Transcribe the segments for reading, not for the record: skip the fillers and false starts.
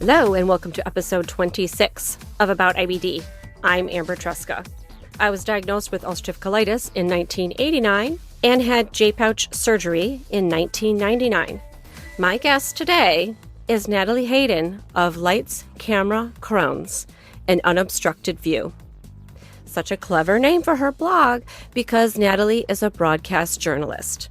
Hello, and welcome to episode 26 of About IBD. I'm Amber Tresca. I was diagnosed with ulcerative colitis in 1989 and had J-pouch surgery in 1999. My guest today is Natalie Hayden of Lights, Camera, Crohn's, an unobstructed view. Such a clever name for her blog because Natalie is a broadcast journalist.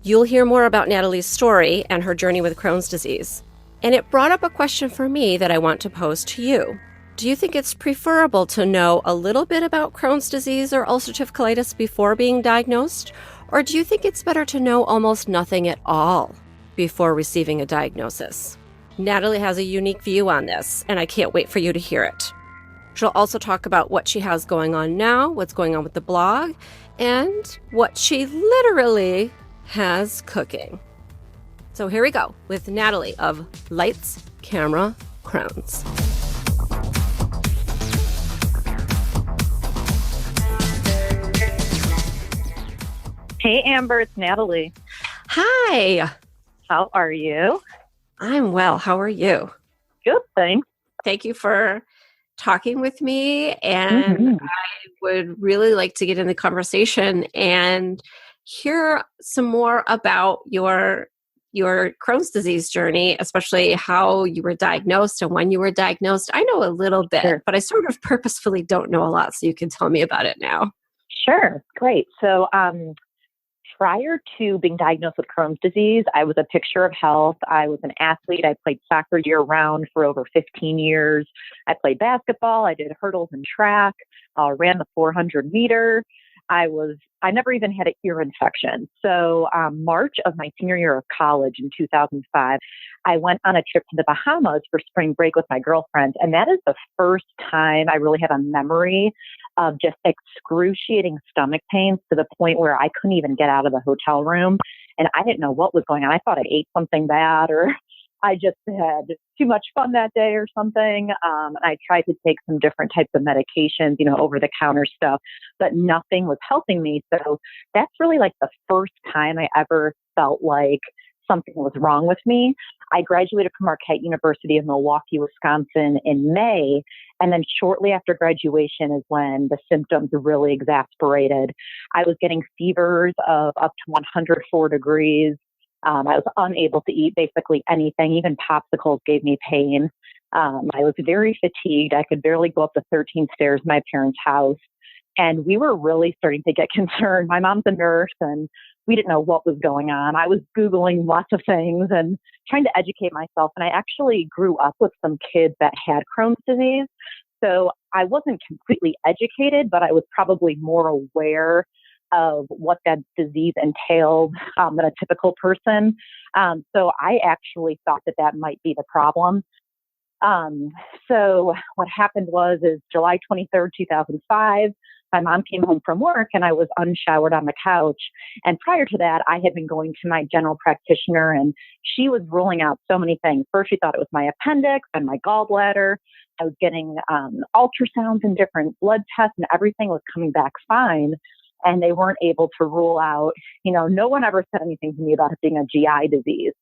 You'll hear more about Natalie's story and her journey with Crohn's disease. And it brought up a question for me that I want to pose to you. Do you think it's preferable to know a little bit about Crohn's disease or ulcerative colitis before being diagnosed? Or do you think it's better to know almost nothing at all before receiving a diagnosis? Natalie has a unique view on this, and I can't wait for you to hear it. She'll also talk about what she has going on now, what's going on with the blog, and what she literally has cooking. So here we go with Natalie of Lights, Camera, Crohn's. Hey, Amber, it's Natalie. Hi. How are you? I'm well. How are you? Good, thanks. Thank you for talking with me. And I would really like to get in the conversation and hear some more about your Crohn's disease journey, especially how you were diagnosed and when you were diagnosed. I know a little bit, Sure. but I sort of purposefully don't know a lot, so you can tell me about it now. Sure, great. So prior to being diagnosed with Crohn's disease, I was a picture of health. I was an athlete. I played soccer year-round for over 15 years. I played basketball. I did hurdles and track, ran the 400-meter. I never even had an ear infection. So March of my senior year of college in 2005, I went on a trip to the Bahamas for spring break with my girlfriend. And that is the first time I really have a memory of just excruciating stomach pains to the point where I couldn't even get out of the hotel room. And I didn't know what was going on. I thought I ate something bad, or I just had too much fun that day or something. And I tried to take some different types of medications, over-the-counter stuff, but nothing was helping me. So that's really like the first time I ever felt like something was wrong with me. I graduated from Marquette University in Milwaukee, Wisconsin in May. And then shortly after graduation is when the symptoms really exasperated. I was getting fevers of up to 104 degrees. I was unable to eat basically anything. Even popsicles gave me pain. I was very fatigued. I could barely go up the 13 stairs in my parents' house. And we were really starting to get concerned. My mom's a nurse, and we didn't know what was going on. I was Googling lots of things and trying to educate myself. And I actually grew up with some kids that had Crohn's disease. So I wasn't completely educated, but I was probably more aware of what that disease entailed than a typical person. So I actually thought that might be the problem. So what happened is July 23rd, 2005, my mom came home from work and I was unshowered on the couch. And prior to that, I had been going to my general practitioner and she was ruling out so many things. First, she thought it was my appendix and my gallbladder. I was getting ultrasounds and different blood tests and everything was coming back fine. And they weren't able to rule out, no one ever said anything to me about it being a GI disease.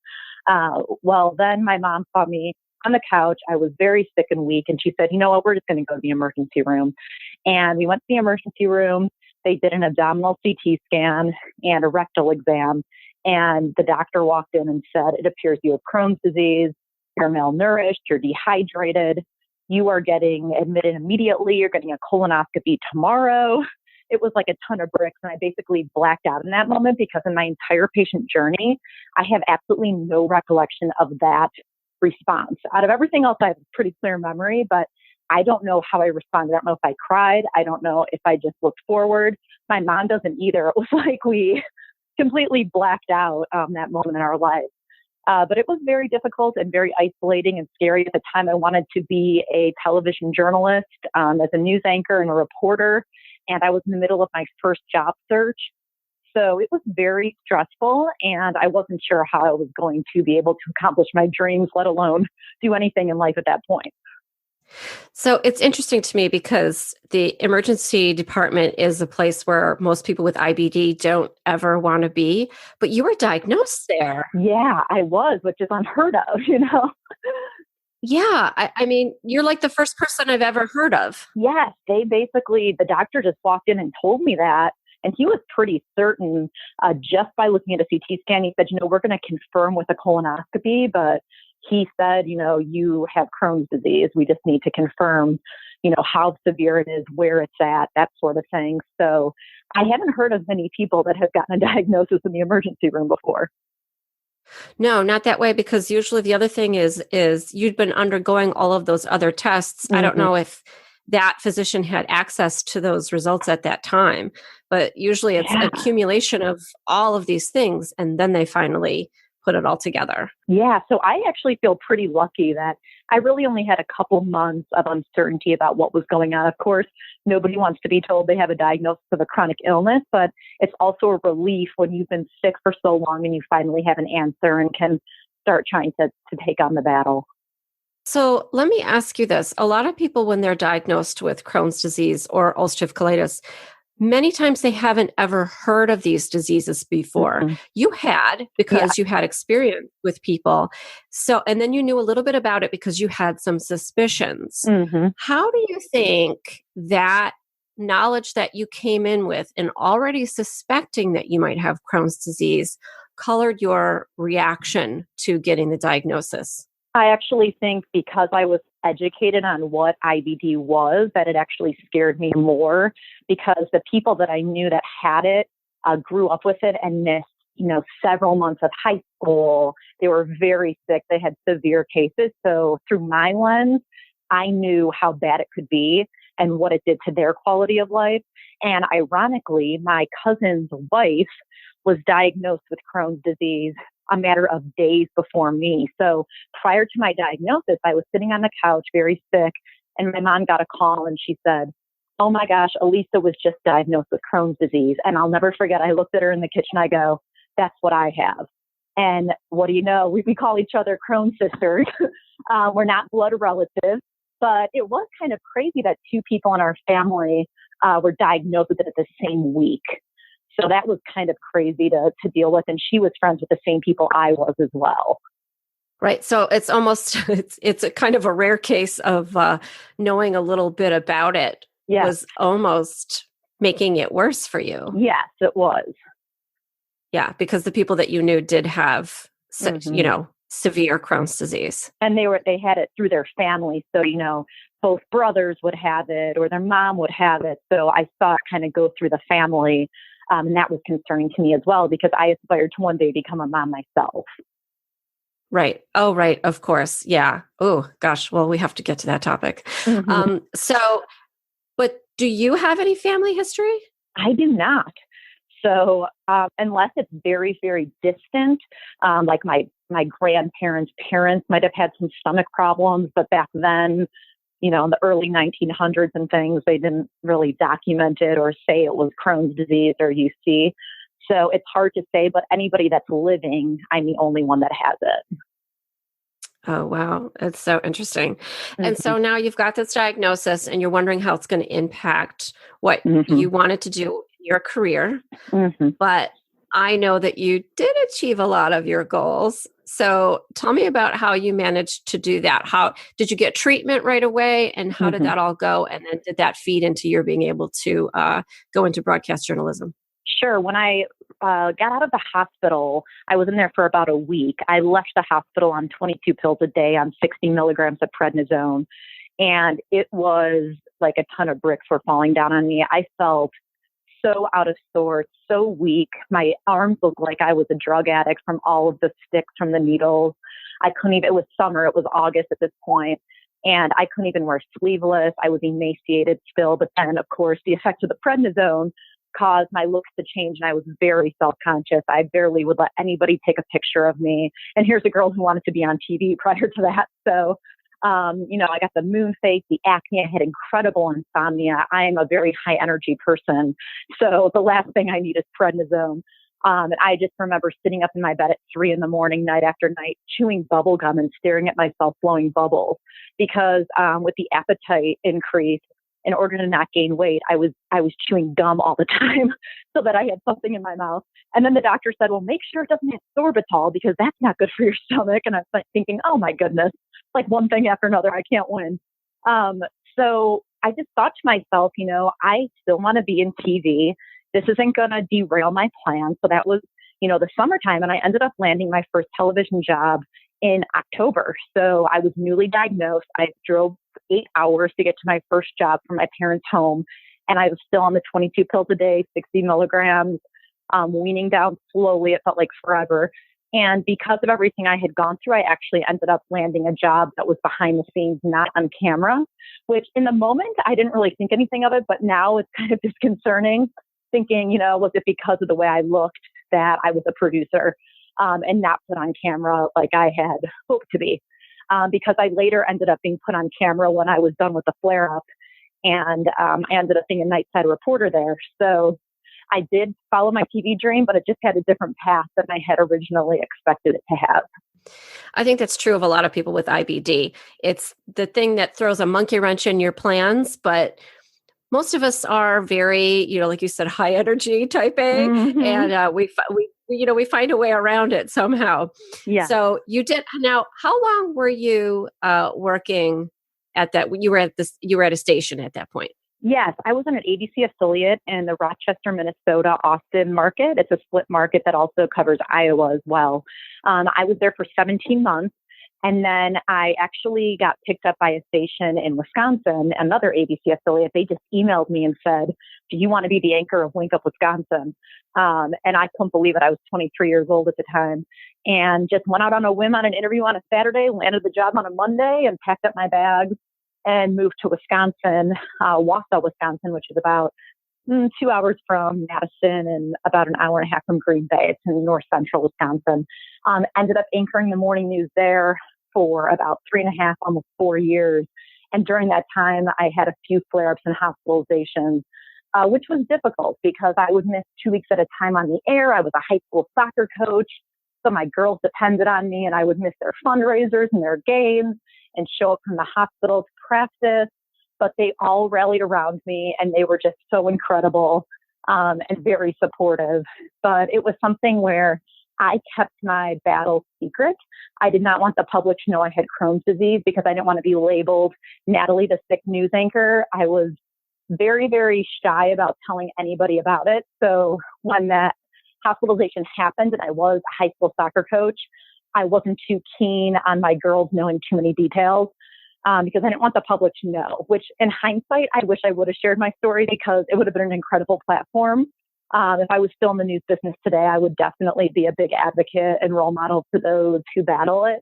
Well, then my mom saw me on the couch. I was very sick and weak. And she said, you know what, we're just going to go to the emergency room. And we went to the emergency room. They did an abdominal CT scan and a rectal exam. And the doctor walked in and said, it appears you have Crohn's disease. You're malnourished. You're dehydrated. You are getting admitted immediately. You're getting a colonoscopy tomorrow. It was like a ton of bricks, and I basically blacked out in that moment because in my entire patient journey, I have absolutely no recollection of that response. Out of everything else, I have a pretty clear memory, but I don't know how I responded. I don't know if I cried. I don't know if I just looked forward. My mom doesn't either. It was like we completely blacked out that moment in our life. But it was very difficult and very isolating and scary. At the time, I wanted to be a television journalist as a news anchor and a reporter. And I was in the middle of my first job search. So it was very stressful. And I wasn't sure how I was going to be able to accomplish my dreams, let alone do anything in life at that point. So it's interesting to me because the emergency department is a place where most people with IBD don't ever want to be, but you were diagnosed there. Yeah, I was, which is unheard of, Yeah. I mean, you're like the first person I've ever heard of. Yes, the doctor just walked in and told me that. And he was pretty certain just by looking at a CT scan. He said, we're going to confirm with a colonoscopy, but he said, you have Crohn's disease. We just need to confirm, how severe it is, where it's at, that sort of thing. So I haven't heard of many people that have gotten a diagnosis in the emergency room before. No, not that way, because usually the other thing is you'd been undergoing all of those other tests. I don't Mm-hmm. know if that physician had access to those results at that time, but usually it's Yeah. accumulation of all of these things, and then they finally put it all together. Yeah. So I actually feel pretty lucky that I really only had a couple months of uncertainty about what was going on. Of course, nobody wants to be told they have a diagnosis of a chronic illness, but it's also a relief when you've been sick for so long and you finally have an answer and can start trying to take on the battle. So let me ask you this. A lot of people, when they're diagnosed with Crohn's disease or ulcerative colitis, many times they haven't ever heard of these diseases before. Mm-hmm. You had, because you had experience with people. So, and then you knew a little bit about it because you had some suspicions. Mm-hmm. How do you think that knowledge that you came in with and already suspecting that you might have Crohn's disease colored your reaction to getting the diagnosis? I actually think because I was educated on what IBD was, that it actually scared me more because the people that I knew that had it grew up with it and missed, several months of high school. They were very sick. They had severe cases. So through my lens, I knew how bad it could be and what it did to their quality of life. And ironically, my cousin's wife was diagnosed with Crohn's disease a matter of days before me. So prior to my diagnosis, I was sitting on the couch, very sick, and my mom got a call and she said, "Oh my gosh, Elisa was just diagnosed with Crohn's disease." And I'll never forget, I looked at her in the kitchen, I go, "That's what I have." And what do you know? We call each other Crohn sisters. We're not blood relatives, but it was kind of crazy that two people in our family were diagnosed with it at the same week. So that was kind of crazy to deal with. And she was friends with the same people I was as well. Right. So it's almost, it's a kind of a rare case of knowing a little bit about it was almost making it worse for you. Yes, it was. Yeah, because the people that you knew did have, severe Crohn's disease. And they had it through their family. So, both brothers would have it or their mom would have it. So I saw it kind of go through the family. And that was concerning to me as well, because I aspired to one day become a mom myself. Right. Oh, right. Of course. Yeah. Oh, gosh. Well, we have to get to that topic. Mm-hmm. But do you have any family history? I do not. So unless it's very, very distant, like my grandparents' parents might have had some stomach problems, but back then, in the early 1900s and things, they didn't really document it or say it was Crohn's disease or UC. So it's hard to say, but anybody that's living, I'm the only one that has it. Oh, wow. It's so interesting. Mm-hmm. And so now you've got this diagnosis and you're wondering how it's going to impact what you wanted to do in your career. Mm-hmm. But I know that you did achieve a lot of your goals. So tell me about how you managed to do that. How did you get treatment right away? And how did that all go? And then did that feed into your being able to go into broadcast journalism? Sure. When I got out of the hospital, I was in there for about a week. I left the hospital on 22 pills a day on 60 milligrams of prednisone. And it was like a ton of bricks were falling down on me. I felt so out of sorts, so weak. My arms looked like I was a drug addict from all of the sticks from the needles. I couldn't even, it was summer, it was August at this point, and I couldn't even wear sleeveless. I was emaciated still, but then of course the effects of the prednisone caused my looks to change, and I was very self-conscious. I barely would let anybody take a picture of me. And here's a girl who wanted to be on TV prior to that. So I got the moon face, the acne, I had incredible insomnia. I am a very high energy person. So the last thing I need is prednisone. And I just remember sitting up in my bed at 3 a.m, night after night, chewing bubble gum and staring at myself blowing bubbles because with the appetite increase, in order to not gain weight, I was chewing gum all the time so that I had something in my mouth. And then the doctor said, well, make sure it doesn't have sorbitol because that's not good for your stomach. And I was thinking, oh my goodness. like one thing after another. I can't win. So I just thought to myself, I still want to be in TV. This isn't going to derail my plan. So that was, the summertime, and I ended up landing my first television job in October. So I was newly diagnosed. I drove 8 hours to get to my first job from my parents' home. And I was still on the 22 pills a day, 60 milligrams, weaning down slowly. It felt like forever. And because of everything I had gone through, I actually ended up landing a job that was behind the scenes, not on camera, which in the moment, I didn't really think anything of it. But now it's kind of disconcerting thinking, was it because of the way I looked that I was a producer and not put on camera like I had hoped to be? Because I later ended up being put on camera when I was done with the flare-up. And I ended up being a nightside reporter there. So I did follow my TV dream, but it just had a different path than I had originally expected it to have. I think that's true of a lot of people with IBD. It's the thing that throws a monkey wrench in your plans, but most of us are very, like you said, high energy type A, Mm-hmm. and we find a way around it somehow. Yeah. So you did. Now, how long were you working at that? You were at a station at that point. Yes, I was in an ABC affiliate in the Rochester, Minnesota, Austin market. It's a split market that also covers Iowa as well. I was there for 17 months. And then I actually got picked up by a station in Wisconsin, another ABC affiliate. They just emailed me and said, do you want to be the anchor of Wink Up Wisconsin? And I couldn't believe it. I was 23 years old at the time and just went out on a whim on an interview on a Saturday, landed the job on a Monday and packed up my bags and moved to Wisconsin, Wausau, Wisconsin, which is about 2 hours from Madison and about an hour and a half from Green Bay. It's in north central Wisconsin. Ended up anchoring the morning news there for about 3.5, almost 4 years. And during that time, I had a few flare-ups and hospitalizations, which was difficult because I would miss 2 weeks at a time on the air. I was a high school soccer coach, so my girls depended on me, and I would miss their fundraisers and their games and show up from the hospital to practice. But they all rallied around me, and they were just so incredible and very supportive. But it was something where I kept my battle secret. I did not want the public to know I had Crohn's disease because I didn't want to be labeled Natalie, the sick news anchor. I was very, very shy about telling anybody about it. So when that hospitalization happened and I was a high school soccer coach, I wasn't too keen on my girls knowing too many details. Because I didn't want the public to know, which in hindsight, I wish I would have shared my story because it would have been an incredible platform. If I was still in the news business today, I would definitely be a big advocate and role model for those who battle it.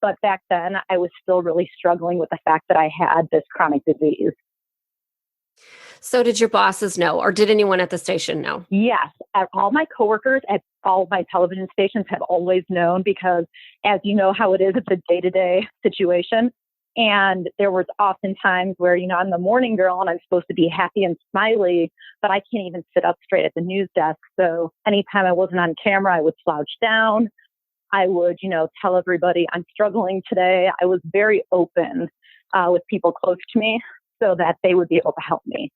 But back then, I was still really struggling with the fact that I had this chronic disease. So did your bosses know, or did anyone at the station know? Yes. All my coworkers at all my television stations have always known because, as you know how it is, it's a day-to-day situation. And there was often times where, I'm the morning girl and I'm supposed to be happy and smiley, but I can't even sit up straight at the news desk. So anytime I wasn't on camera, I would slouch down. I would, tell everybody I'm struggling today. I was very open with people close to me so that they would be able to help me.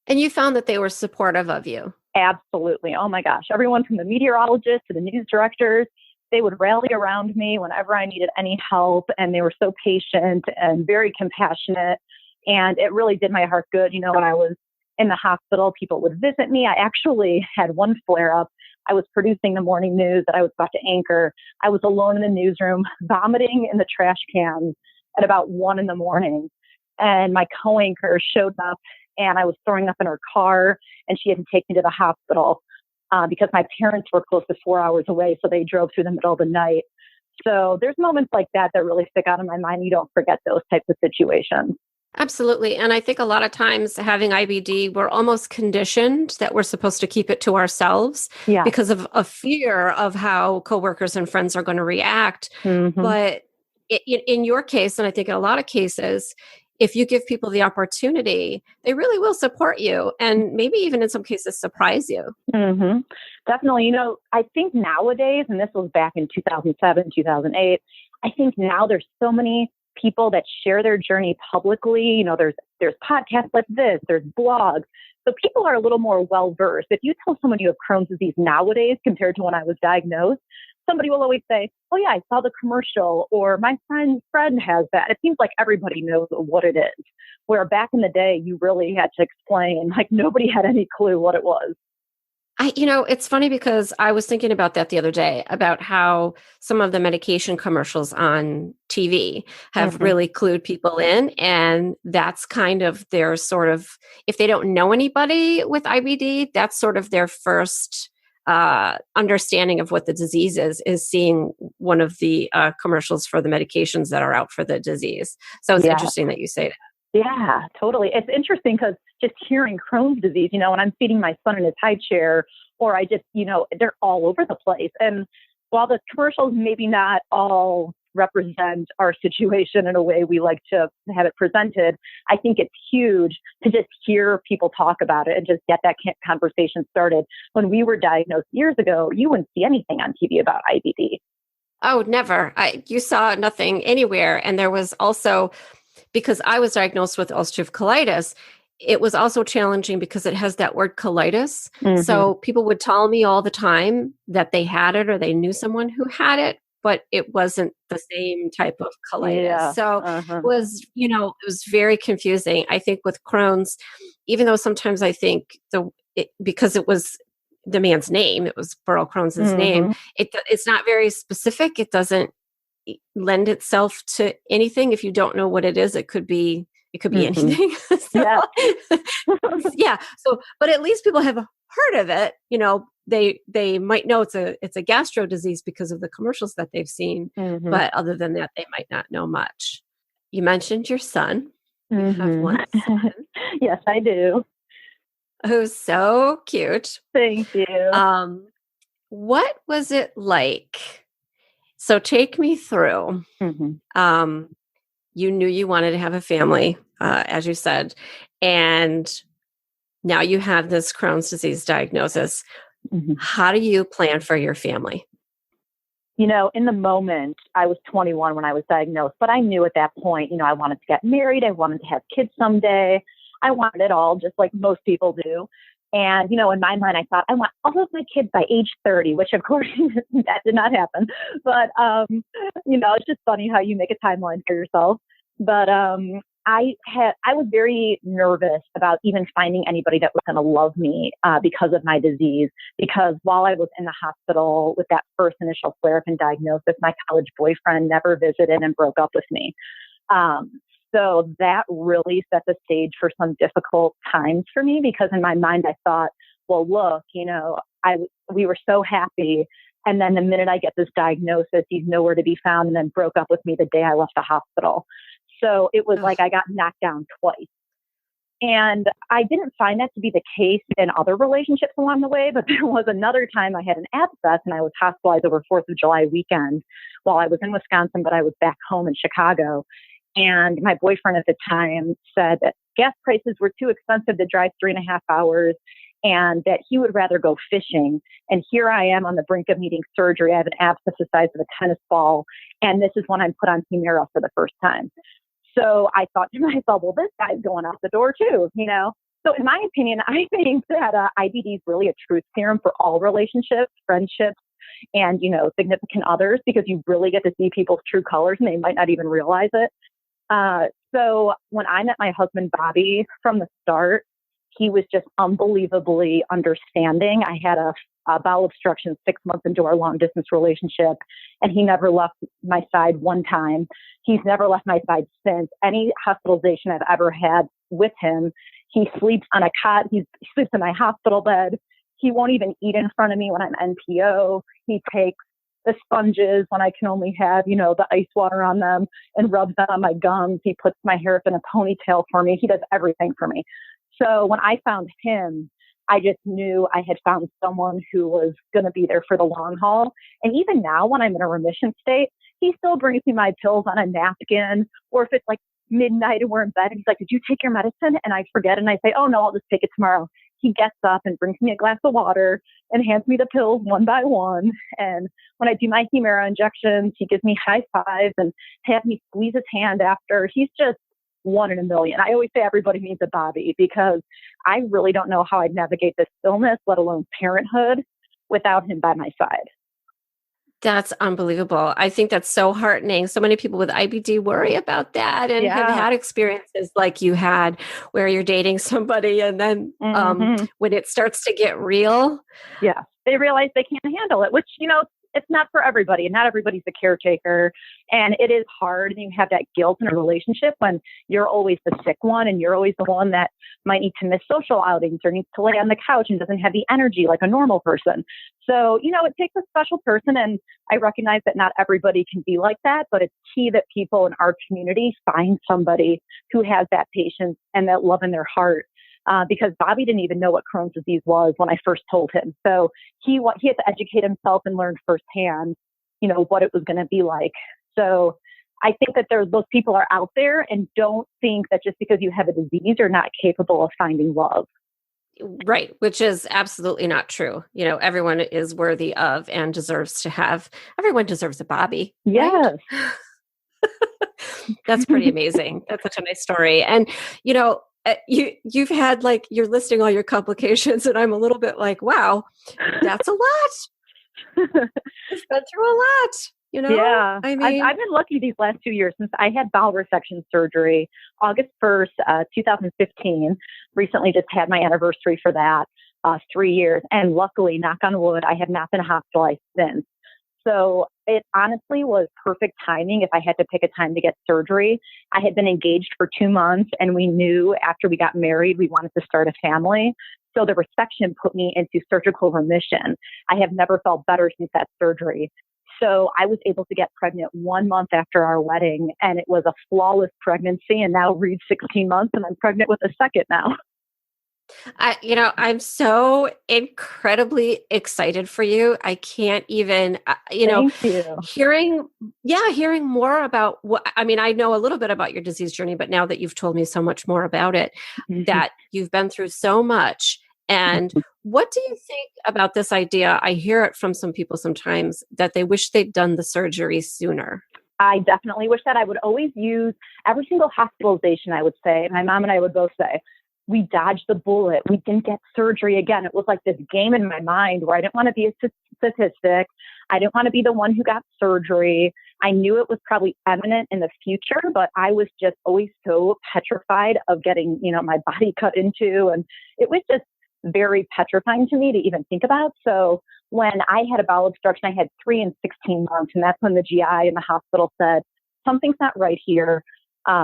And you found that they were supportive of you? Absolutely. Oh my gosh. Everyone from the meteorologists to the news directors, they would rally around me whenever I needed any help. And they were so patient and very compassionate. And it really did my heart good. When I was in the hospital, people would visit me. I actually had one flare up. I was producing the morning news that I was about to anchor. I was alone in the newsroom, vomiting in the trash cans at about 1 a.m. And my co-anchor showed up and I was throwing up in her car and she had to take me to the hospital. Because my parents were close to 4 hours away, so they drove through the middle of the night. So there's moments like that that really stick out in my mind. You don't forget those types of situations. Absolutely. And I think a lot of times having IBD, we're almost conditioned that we're supposed to keep it to ourselves because of a fear of how coworkers and friends are going to react. Mm-hmm. But in your case, and I think in a lot of cases, if you give people the opportunity, they really will support you and maybe even in some cases surprise you. Mm-hmm. Definitely. I think nowadays, and this was back in 2007, 2008, I think now there's so many people that share their journey publicly. There's podcasts like this, there's blogs. So people are a little more well-versed. If you tell someone you have Crohn's disease nowadays compared to when I was diagnosed, somebody will always say, oh yeah, I saw the commercial, or my friend's friend has that. It seems like everybody knows what it is. Where back in the day, you really had to explain, like nobody had any clue what it was. It's funny because I was thinking about that the other day about how some of the medication commercials on TV have Mm-hmm. really clued people in. And that's kind of their sort of, if they don't know anybody with IBD, that's sort of their first understanding of what the disease is seeing one of the commercials for the medications that are out for the disease. So it's Yeah. interesting that you say that. Yeah, totally. It's interesting because just hearing Crohn's disease, when I'm feeding my son in his high chair, or I just, they're all over the place. And while the commercials maybe not all represent our situation in a way we like to have it presented, I think it's huge to just hear people talk about it and just get that conversation started. When we were diagnosed years ago, you wouldn't see anything on TV about IBD. Oh, never. You saw nothing anywhere. And there was also, because I was diagnosed with ulcerative colitis, it was also challenging because it has that word colitis. Mm-hmm. So people would tell me all the time that they had it or they knew someone who had it, but it wasn't the same type of colitis. Yeah. So Uh-huh. it was very confusing. I think with Crohn's, even though sometimes I think because it was the man's name, it was Burl Crohn's name, Mm-hmm. it's not very specific. It doesn't lend itself to anything. If you don't know what it is, it could be Mm-hmm. anything. Yeah. Yeah. So, but at least people have heard of it. They might know it's a gastro disease because of the commercials that they've seen. Mm-hmm. But other than that, they might not know much. You mentioned your son. You have Mm-hmm. one son Yes, I do. who's so cute. Thank you. What was it like? So take me through. Mm-hmm. You knew you wanted to have a family, as you said, and now you have this Crohn's disease diagnosis. Mm-hmm. How do you plan for your family? In the moment, I was 21 when I was diagnosed, but I knew at that point, I wanted to get married. I wanted to have kids someday. I wanted it all, just like most people do. And, in my mind, I thought, I want all of my kids by age 30, which of course that did not happen. But, it's just funny how you make a timeline for yourself. But I was very nervous about even finding anybody that was going to love me because of my disease. Because while I was in the hospital with that first initial flare-up and diagnosis, my college boyfriend never visited and broke up with me. So that really set the stage for some difficult times for me, because in my mind, I thought, well, look, we were so happy. And then the minute I get this diagnosis, he's nowhere to be found, and then broke up with me the day I left the hospital. So it was Ugh. like I got knocked down twice. And I didn't find that to be the case in other relationships along the way, but there was another time I had an abscess and I was hospitalized over 4th of July weekend while I was in Wisconsin, but I was back home in Chicago. And my boyfriend at the time said that gas prices were too expensive to drive 3.5 hours and that he would rather go fishing. And here I am on the brink of needing surgery. I have an abscess the size of a tennis ball. And this is when I'm put on Humira for the first time. So I thought to myself, well, this guy's going out the door too, So in my opinion, I think that IBD is really a truth serum for all relationships, friendships, and, significant others, because you really get to see people's true colors and they might not even realize it. So when I met my husband, Bobby, from the start, he was just unbelievably understanding. I had a bowel obstruction 6 months into our long distance relationship, and he never left my side one time. He's never left my side since. Any hospitalization I've ever had with him, he sleeps on a cot. He sleeps in my hospital bed. He won't even eat in front of me when I'm NPO. He takes the sponges when I can only have, the ice water on them, and rubs them on my gums. He puts my hair up in a ponytail for me. He does everything for me. So when I found him, I just knew I had found someone who was going to be there for the long haul. And even now, when I'm in a remission state, he still brings me my pills on a napkin. Or if it's like midnight and we're in bed, he's like, did you take your medicine? And I forget. And I say, oh no, I'll just take it tomorrow. He gets up and brings me a glass of water and hands me the pills one by one. And when I do my Humira injections, he gives me high fives and has me squeeze his hand after. He's just one in a million. I always say everybody needs a Bobby, because I really don't know how I'd navigate this illness, let alone parenthood, without him by my side. That's unbelievable. I think that's so heartening. So many people with IBD worry about that and have Yeah. had experiences like you had where you're dating somebody and then Hmm. when it starts to get real. Yeah. They realize they can't handle it, which, it's not for everybody. Not everybody's a caretaker. And it is hard. And you have that guilt in a relationship when you're always the sick one and you're always the one that might need to miss social outings or needs to lay on the couch and doesn't have the energy like a normal person. So, it takes a special person. And I recognize that not everybody can be like that, but it's key that people in our community find somebody who has that patience and that love in their heart. Because Bobby didn't even know what Crohn's disease was when I first told him. So he had to educate himself and learn firsthand, what it was going to be like. So I think that those people are out there and don't think that just because you have a disease, you're not capable of finding love. Right, which is absolutely not true. Everyone is worthy of and everyone deserves a Bobby, right? Yes. That's pretty amazing. That's such a nice story. And you've had like you're listing all your complications, and I'm a little bit like, wow, that's a lot. You've been through a lot. Yeah. I mean, I've been lucky these last 2 years since I had bowel resection surgery, August 1st, 2015. Recently just had my anniversary for that, 3 years. And luckily, knock on wood, I have not been hospitalized since. So it honestly was perfect timing if I had to pick a time to get surgery. I had been engaged for 2 months and we knew after we got married, we wanted to start a family. So the resection put me into surgical remission. I have never felt better since that surgery. So I was able to get pregnant 1 month after our wedding, and it was a flawless pregnancy. And now Reed's 16 months and I'm pregnant with a second now. I'm so incredibly excited for you. I can't even, Thank you. hearing more about I know a little bit about your disease journey, but now that you've told me so much more about it, that you've been through so much. And what do you think about this idea? I hear it from some people sometimes that they wish they'd done the surgery sooner. I definitely wish that I would always use every single hospitalization. I would say, my mom and I would both say, we dodged the bullet. We didn't get surgery again. It was like this game in my mind where I didn't want to be a statistic. I didn't want to be the one who got surgery. I knew it was probably imminent in the future, but I was just always so petrified of getting, my body cut into. And it was just very petrifying to me to even think about. So when I had a bowel obstruction, I had 3 and 16 months. And that's when the GI in the hospital said, something's not right here.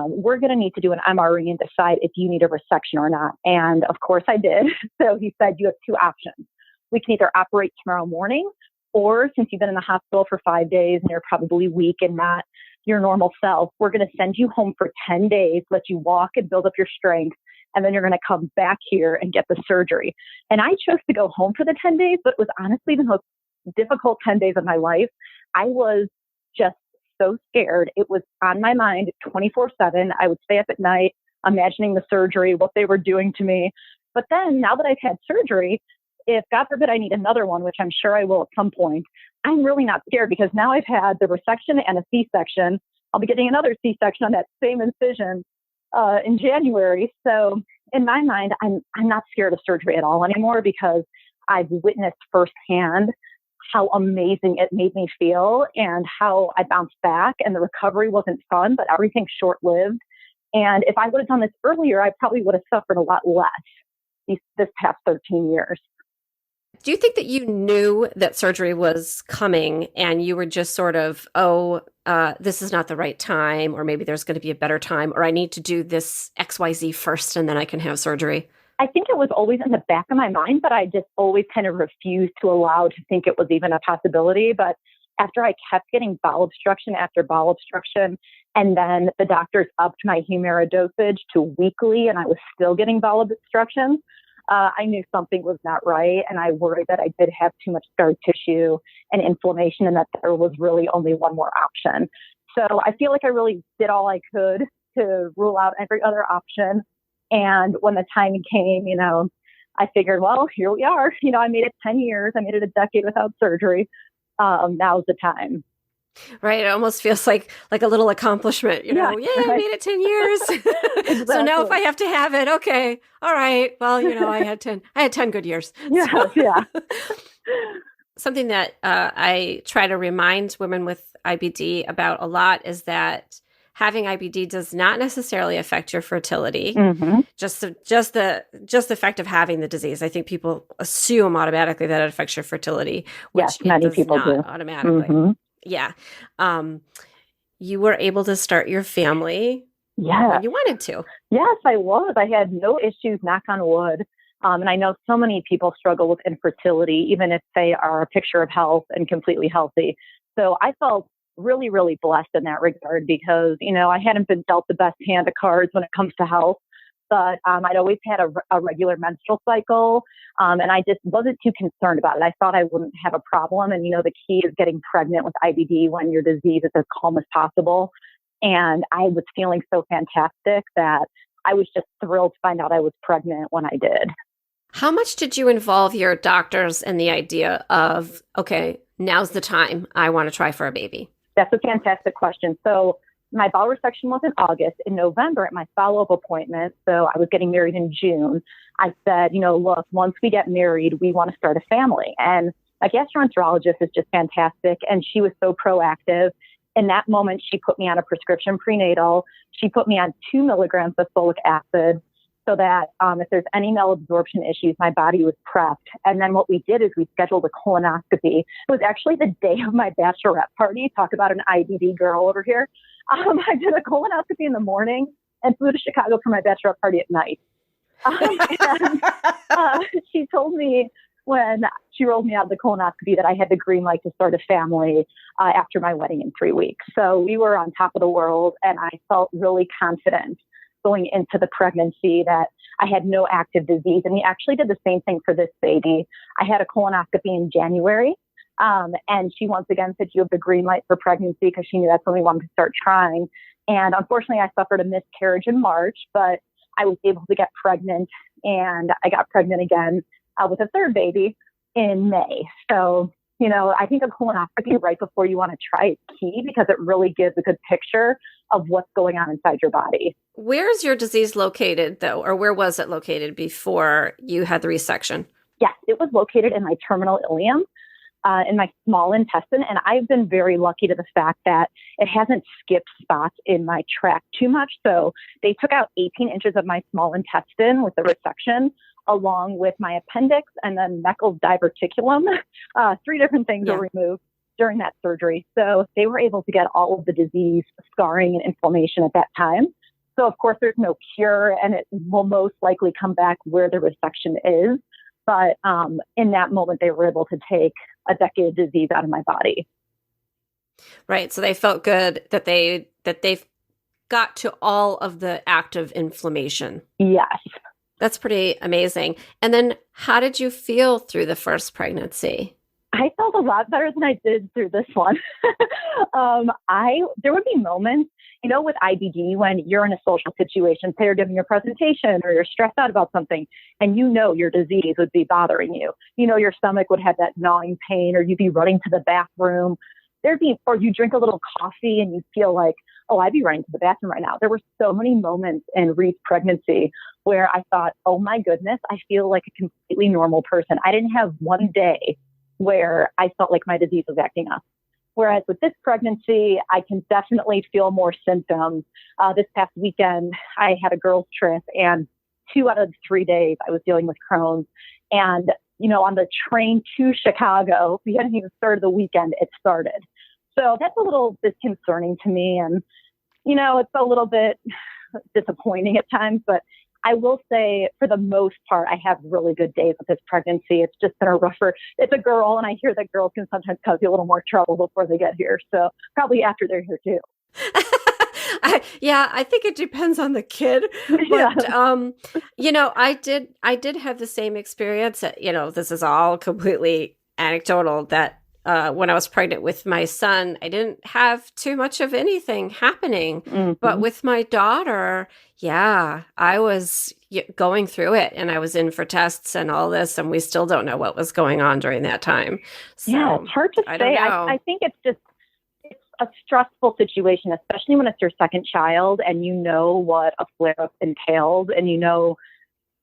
We're going to need to do an MRE and decide if you need a resection or not. And of course I did. So he said, you have 2 options. We can either operate tomorrow morning, or since you've been in the hospital for 5 days and you're probably weak and not your normal self, we're going to send you home for 10 days, let you walk and build up your strength. And then you're going to come back here and get the surgery. And I chose to go home for the 10 days, but it was honestly the most difficult 10 days of my life. I was just so scared. It was on my mind 24/7. I would stay up at night, imagining the surgery, what they were doing to me. But then now that I've had surgery, if God forbid I need another one, which I'm sure I will at some point, I'm really not scared because now I've had the resection and a C-section. I'll be getting another C-section on that same incision in January. So in my mind, I'm not scared of surgery at all anymore because I've witnessed firsthand how amazing it made me feel and how I bounced back, and the recovery wasn't fun, but everything's short-lived. And if I would have done this earlier, I probably would have suffered a lot less this past 13 years. Do you think that you knew that surgery was coming and you were just sort of, this is not the right time, or maybe there's going to be a better time, or I need to do this XYZ first and then I can have surgery? I think it was always in the back of my mind, but I just always kind of refused to allow to think it was even a possibility. But after I kept getting bowel obstruction after bowel obstruction, and then the doctors upped my Humira dosage to weekly, and I was still getting bowel obstruction, I knew something was not right. And I worried that I did have too much scar tissue and inflammation, and that there was really only one more option. So I feel like I really did all I could to rule out every other option. And when the time came, I figured, well, here we are. I made it 10 years. I made it a decade without surgery. Now's the time. Right. It almost feels like a little accomplishment, Yay, right? I made it 10 years. Exactly. So now if I have to have it, okay. All right. Well, I had 10 good years. Yeah. So. Yeah. something that I try to remind women with IBD about a lot is that having IBD does not necessarily affect your fertility. Mm-hmm. Just the fact of having the disease. I think people assume automatically that it affects your fertility, Yes, which it many does people not do. automatically. Mm-hmm. Yeah. You were able to start your family Yeah. when you wanted to. Yes, I was. I had no issues, knock on wood. And I know so many people struggle with infertility, even if they are a picture of health and completely healthy. So I felt really, really blessed in that regard because, I hadn't been dealt the best hand of cards when it comes to health. But I'd always had a regular menstrual cycle, and I just wasn't too concerned about it. I thought I wouldn't have a problem. And, the key is getting pregnant with IBD when your disease is as calm as possible. And I was feeling so fantastic that I was just thrilled to find out I was pregnant when I did. How much did you involve your doctors in the idea of, okay, now's the time I want to try for a baby? That's a fantastic question. So my bowel resection was in August. In November, at my follow-up appointment, so I was getting married in June, I said, look, once we get married, we want to start a family. And a gastroenterologist is just fantastic. And she was so proactive. In that moment, she put me on a prescription prenatal. She put me on 2 milligrams of folic acid so that if there's any malabsorption issues, my body was prepped. And then what we did is we scheduled a colonoscopy. It was actually the day of my bachelorette party. Talk about an IBD girl over here. I did a colonoscopy in the morning and flew to Chicago for my bachelorette party at night. She told me when she rolled me out of the colonoscopy that I had the green light to start a family after my wedding in 3 weeks. So we were on top of the world, and I felt really confident going into the pregnancy that I had no active disease. And we actually did the same thing for this baby. I had a colonoscopy in January, and she once again said, you have the green light for pregnancy, because she knew that's when we wanted to start trying. And unfortunately, I suffered a miscarriage in March, but I was able to get pregnant, and I got pregnant again with a third baby in May. So, I think a colonoscopy right before you want to try is key because it really gives a good picture of what's going on inside your body. Where is your disease located, though, or where was it located before you had the resection? Yes, it was located in my terminal ileum, in my small intestine. And I've been very lucky to the fact that it hasn't skipped spots in my tract too much. So they took out 18 inches of my small intestine with the resection, along with my appendix and then Meckel's diverticulum. 3 different things were removed during that surgery. So they were able to get all of the disease, scarring, and inflammation at that time. So of course, there's no cure, and it will most likely come back where the resection is. But in that moment, they were able to take a decade of disease out of my body. Right. So they felt good that they've got to all of the active inflammation. Yes. That's pretty amazing. And then how did you feel through the first pregnancy? I felt a lot better than I did through this one. There would be moments, with IBD when you're in a social situation, say you're giving your presentation or you're stressed out about something, and your disease would be bothering you. Your stomach would have that gnawing pain, or you'd be running to the bathroom. Or you drink a little coffee and you feel like, oh, I'd be running to the bathroom right now. There were so many moments in Reed's pregnancy where I thought, oh my goodness, I feel like a completely normal person. I didn't have one day where I felt like my disease was acting up. Whereas with this pregnancy, I can definitely feel more symptoms. This past weekend, I had a girls' trip, and 2 out of 3 days I was dealing with Crohn's. And, on the train to Chicago, we hadn't even started the weekend, it started. So that's a little disconcerting to me. And, it's a little bit disappointing at times, but I will say for the most part, I have really good days with this pregnancy. It's just been it's a girl, and I hear that girls can sometimes cause you a little more trouble before they get here. So probably after they're here too. I think it depends on the kid. But, I did have the same experience. This is all completely anecdotal, that when I was pregnant with my son, I didn't have too much of anything happening. Mm-hmm. But with my daughter, I was going through it, and I was in for tests and all this, and we still don't know what was going on during that time. So, it's hard to say. I think it's a stressful situation, especially when it's your second child and what a flare-up entails, and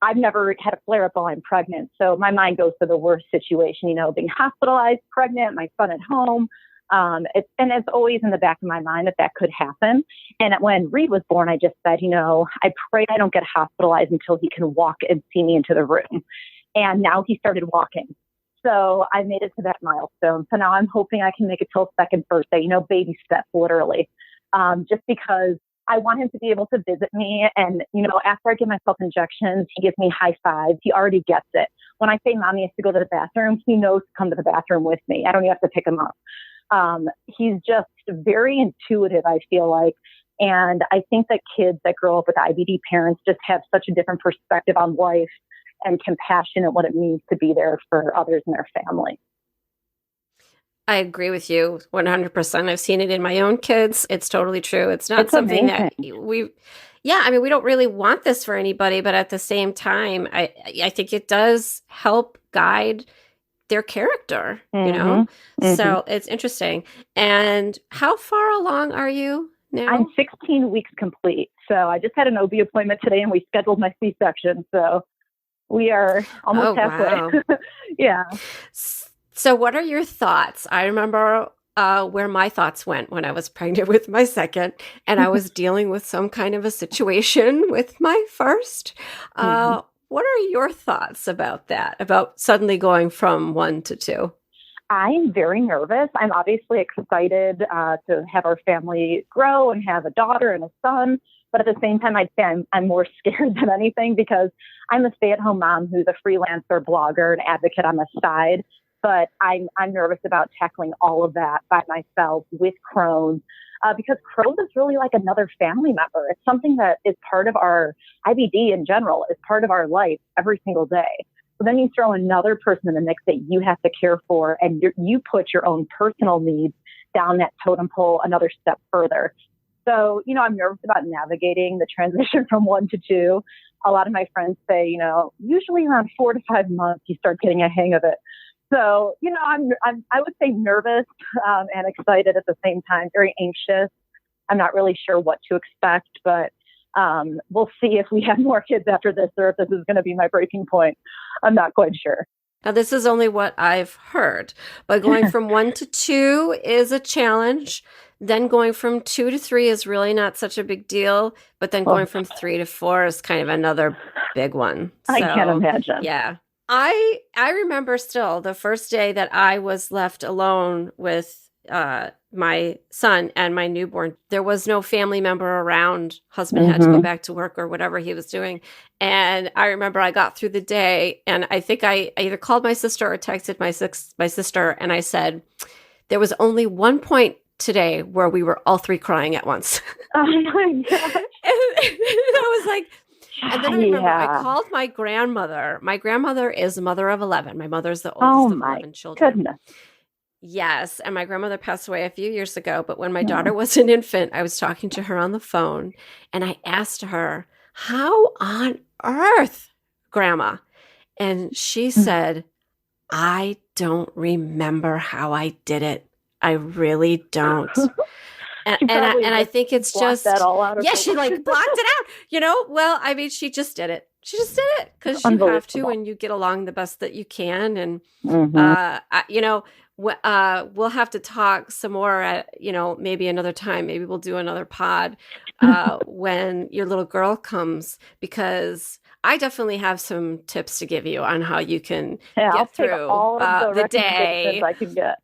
I've never had a flare up while I'm pregnant. So my mind goes to the worst situation, being hospitalized, pregnant, my son at home. It's always in the back of my mind that could happen. And when Reed was born, I just said, I pray I don't get hospitalized until he can walk and see me into the room. And now he started walking. So I made it to that milestone. So now I'm hoping I can make it till second birthday, baby steps, literally, just because I want him to be able to visit me. And, after I give myself injections, he gives me high fives. He already gets it. When I say mommy has to go to the bathroom, he knows to come to the bathroom with me. I don't even have to pick him up. He's just very intuitive, I feel like. And I think that kids that grow up with IBD parents just have such a different perspective on life and compassion and what it means to be there for others in their family. I agree with you 100%. I've seen it in my own kids. It's totally true. It's not something amazing. That we don't really want this for anybody, but at the same time, I think it does help guide their character, Mm-hmm. So it's interesting. And how far along are you now? I'm 16 weeks complete. So I just had an OB appointment today and we scheduled my C-section. So we are almost halfway. Wow. Yeah. So what are your thoughts? I remember where my thoughts went when I was pregnant with my second and I was dealing with some kind of a situation with my first. What are your thoughts about that, about suddenly going from 1 to 2? I'm very nervous. I'm obviously excited to have our family grow and have a daughter and a son. But at the same time, I'd say I'm more scared than anything because I'm a stay-at-home mom who's a freelancer, blogger, and advocate on the side. But I'm nervous about tackling all of that by myself with Crohn's because Crohn's is really like another family member. It's something that is part of our IBD in general, is part of our life every single day. So then you throw another person in the mix that you have to care for, and you put your own personal needs down that totem pole another step further. So, I'm nervous about navigating the transition from 1 to 2. A lot of my friends say, usually around 4 to 5 months, you start getting a hang of it. So, I would say nervous and excited at the same time, very anxious. I'm not really sure what to expect, but we'll see if we have more kids after this or if this is going to be my breaking point. I'm not quite sure. Now, this is only what I've heard, but going from 1 to 2 is a challenge. Then going from 2 to 3 is really not such a big deal, but then going from 3 to 4 is kind of another big one. I can't imagine. Yeah. I remember still the first day that I was left alone with my son and my newborn. There was no family member around. Husband had to go back to work or whatever he was doing. And I remember I got through the day and I think I either called my sister or texted my sister and I said, there was only one point today where we were all 3 crying at once. Oh my gosh. and I was like, and then I remember I called my grandmother. My grandmother is a mother of 11. My mother's the oldest of 11 children. Goodness. Yes. And my grandmother passed away a few years ago. But when my daughter was an infant, I was talking to her on the phone and I asked her, how on earth, Grandma? And she said, I don't remember how I did it. I really don't. And I think it's just that all out of she like blocked it out, Well, I mean, she just did it. She just did it because you have to, and you get along the best that you can. And we'll have to talk some more at maybe another time. Maybe we'll do another pod when your little girl comes, because I definitely have some tips to give you on how you can get through all of the day. I can get.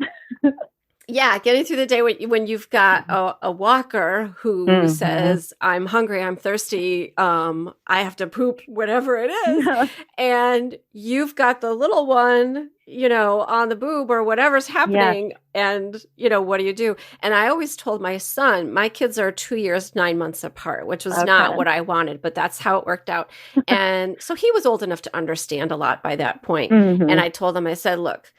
Yeah, getting through the day when you've got a walker who says, I'm hungry, I'm thirsty, I have to poop, whatever it is. And you've got the little one, on the boob or whatever's happening. And, what do you do? And I always told my son, my kids are 2 years, 9 months apart, which was not what I wanted, but that's how it worked out. And so he was old enough to understand a lot by that point. And I told him, I said, look,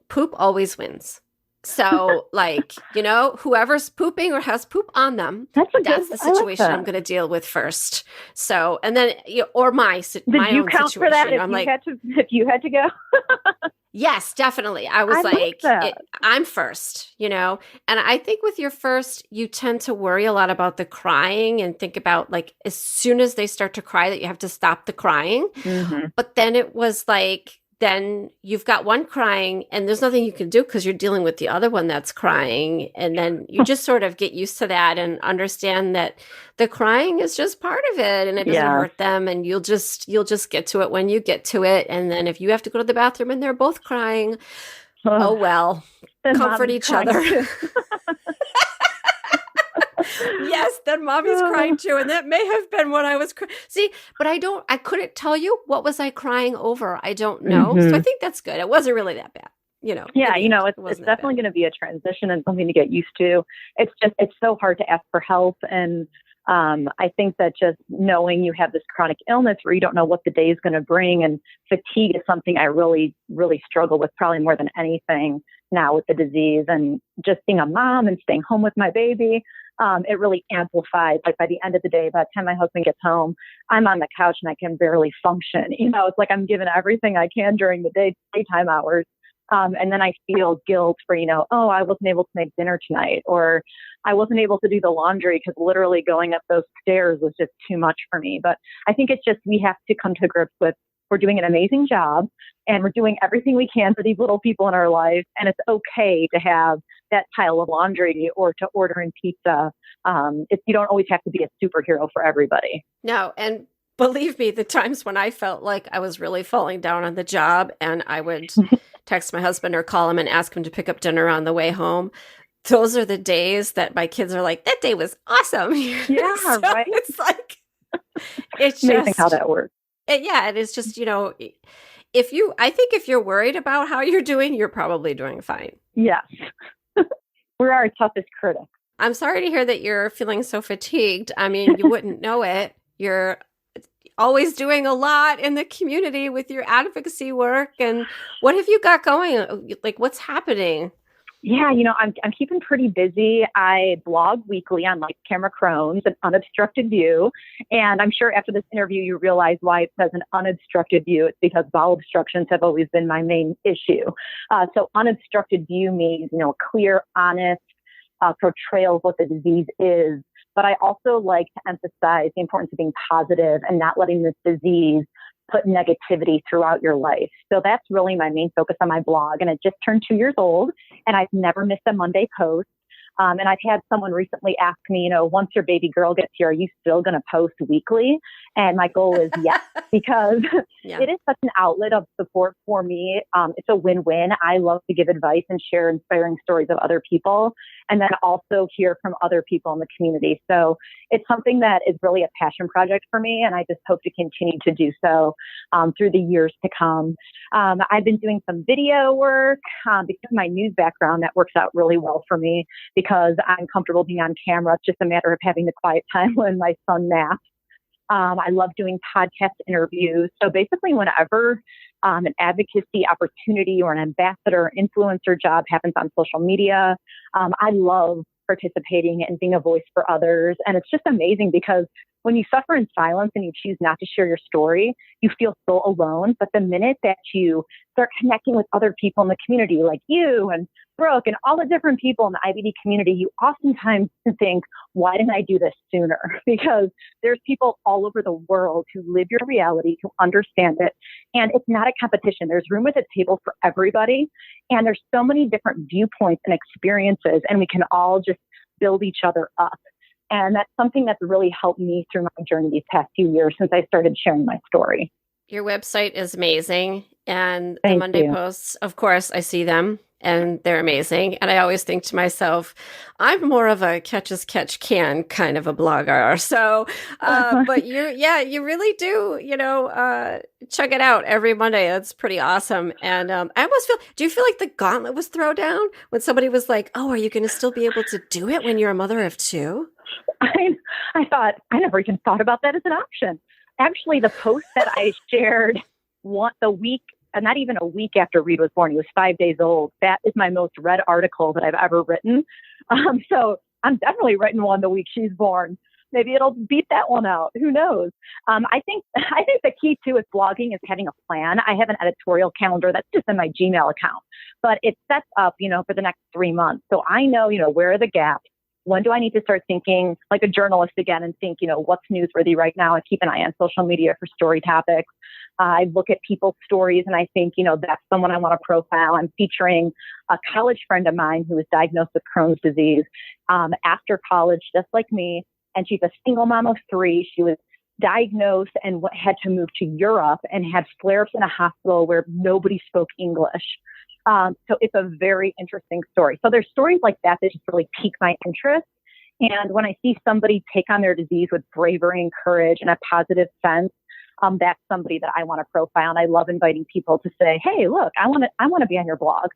poop always wins. So, whoever's pooping or has poop on them, that's the situation I'm going to deal with first. So, and then, or my own situation. Did you count for that if you had to go? Yes, definitely. I was I love like, that. I'm first, and I think with your first, you tend to worry a lot about the crying and think about like as soon as they start to cry that you have to stop the crying. Hmm. But then it was like, then you've got one crying and there's nothing you can do because you're dealing with the other one that's crying. And then you just sort of get used to that and understand that the crying is just part of it and it doesn't Yeah. hurt them. And you'll just get to it when you get to it. And then if you have to go to the bathroom and they're both crying, oh well, Then comfort mommy's each crying other. too. Yes, then mommy's crying too. And that may have been what I was crying. See, but I couldn't tell you what was I crying over. I don't know. So I think that's good. It wasn't really that bad, Yeah, in the end. It it's wasn't that definitely bad. going to be a transition and something to get used to. It's so hard to ask for help. And I think that just knowing you have this chronic illness where you don't know what the day is going to bring, and fatigue is something I really, really struggle with, probably more than anything now with the disease, and just being a mom and staying home with my baby. It really amplifies. Like by the end of the day, by the time my husband gets home, I'm on the couch and I can barely function. It's like I'm giving everything I can during the daytime hours. And then I feel guilt for, oh, I wasn't able to make dinner tonight, or I wasn't able to do the laundry because literally going up those stairs was just too much for me. But I think it's just, we have to come to grips with, we're doing an amazing job and we're doing everything we can for these little people in our life. And it's okay to have that pile of laundry or to order in pizza. You don't always have to be a superhero for everybody. No, and believe me, the times when I felt like I was really falling down on the job and I would text my husband or call him and ask him to pick up dinner on the way home, those are the days that my kids are like, that day was awesome. Yeah, So right. it's like, it's Amazing just, how that works. yeah, it is just, I think if you're worried about how you're doing, you're probably doing fine. Yes. We're our toughest critic. I'm sorry to hear that you're feeling so fatigued. I mean, you wouldn't know it. You're always doing a lot in the community with your advocacy work. And what have you got going? Like, what's happening? Yeah, I'm keeping pretty busy. I blog weekly on Like Camera Crohn's, an unobstructed view. And I'm sure after this interview, you realize why it says an unobstructed view. It's because bowel obstructions have always been my main issue. So unobstructed view means, clear, honest portrayal of what the disease is. But I also like to emphasize the importance of being positive and not letting this disease put negativity throughout your life. So that's really my main focus on my blog. And it just turned 2 years old and I've never missed a Monday post. And I've had someone recently ask me, once your baby girl gets here, are you still going to post weekly? And my goal is yes, because it is such an outlet of support for me. It's a win-win. I love to give advice and share inspiring stories of other people, and then also hear from other people in the community. So it's something that is really a passion project for me, and I just hope to continue to do so through the years to come. I've been doing some video work because of my news background. That works out really well for me because I'm comfortable being on camera. It's just a matter of having the quiet time when my son naps. I love doing podcast interviews. So basically whenever an advocacy opportunity or an ambassador influencer job happens on social media, I love participating and being a voice for others. And it's just amazing because when you suffer in silence and you choose not to share your story, you feel so alone. But the minute that you start connecting with other people in the community, like you and Brooke and all the different people in the IBD community, you oftentimes think, why didn't I do this sooner? Because there's people all over the world who live your reality, who understand it. And it's not a competition. There's room at the table for everybody. And there's so many different viewpoints and experiences, and we can all just build each other up. And that's something that's really helped me through my journey these past few years since I started sharing my story. Your website is amazing. And Thank the Monday you. posts, of course, I see them and they're amazing. And I always think to myself, I'm more of a catch as catch can kind of a blogger. So, but you really do, check it out every Monday. That's pretty awesome. And I almost do you feel like the gauntlet was thrown down when somebody was like, oh, are you going to still be able to do it when you're a mother of two? I thought, I never even thought about that as an option. Actually, the post that I shared the week, not even a week after Reed was born, he was 5 days old. That is my most read article that I've ever written. So I'm definitely writing one the week she's born. maybe it'll beat that one out. Who knows? I think the key too with blogging is having a plan. I have an editorial calendar that's just in my Gmail account, but it sets up, for the next 3 months. So I know, where are the gaps? When do I need to start thinking like a journalist again and think, what's newsworthy right now? I keep an eye on social media for story topics. I look at people's stories and I think, that's someone I want to profile. I'm featuring a college friend of mine who was diagnosed with Crohn's disease after college, just like me. And she's a single mom of 3. She was diagnosed and had to move to Europe and had flare-ups in a hospital where nobody spoke English. So it's a very interesting story. So there's stories like that that just really pique my interest. And when I see somebody take on their disease with bravery and courage and a positive sense, that's somebody that I want to profile. And I love inviting people to say, hey, look, I want to be on your blog.